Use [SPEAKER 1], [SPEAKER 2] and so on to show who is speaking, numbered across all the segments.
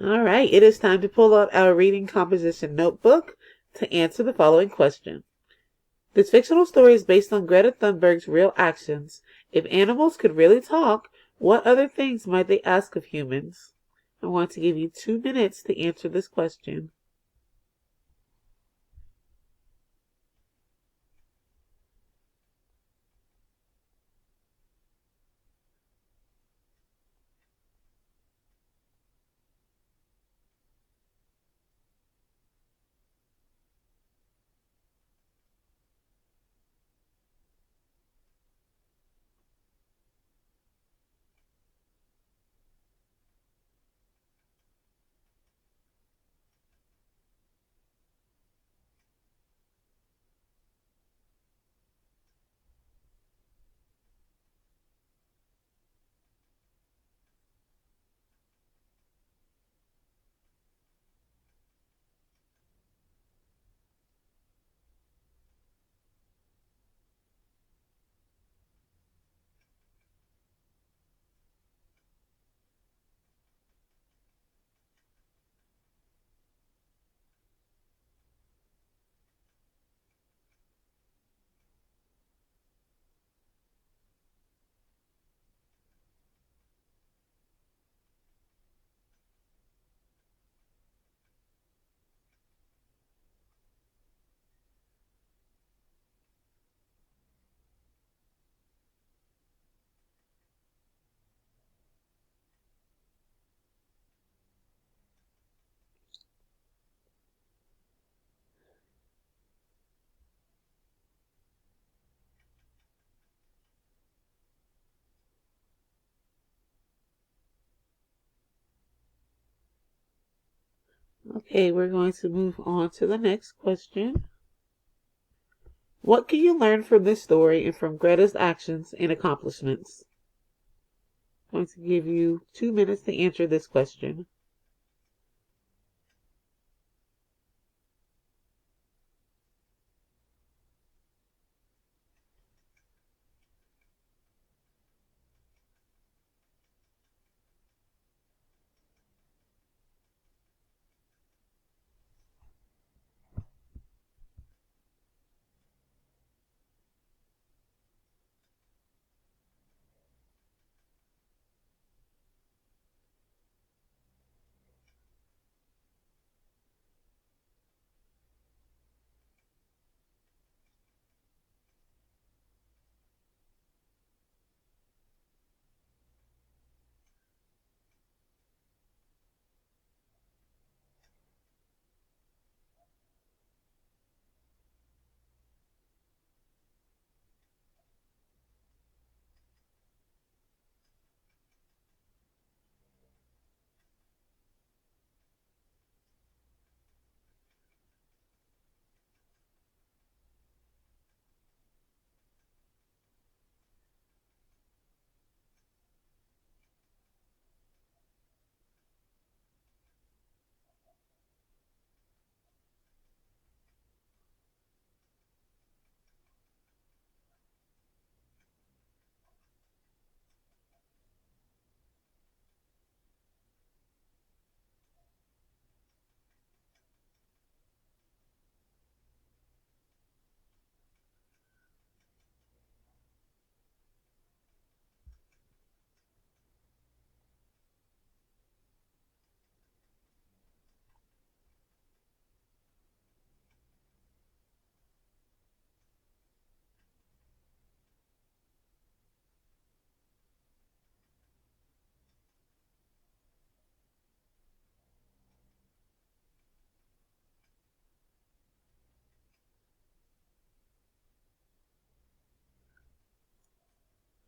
[SPEAKER 1] All right, it is time to pull out our reading composition notebook to answer the following question. This fictional story is based on Greta Thunberg's real actions. If animals could really talk, what other things might they ask of humans? I want to give you 2 minutes to answer this question. Okay, we're going to move on to the next question. What can you learn from this story and from Greta's actions and accomplishments? I'm going to give you 2 minutes to answer this question.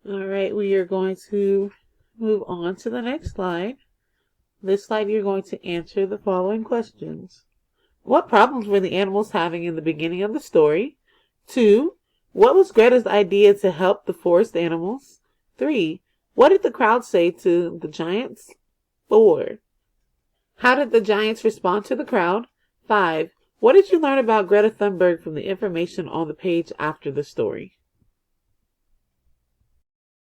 [SPEAKER 1] All right, we are going to move on to the next slide. This slide, you're going to answer the following questions. What problems were the animals having in the beginning of the story? 2. What was Greta's idea to help the forest animals? 3. What did the crowd say to the giants? 4. How did the giants respond to the crowd? 5. What did you learn about Greta Thunberg from the information on the page after the story?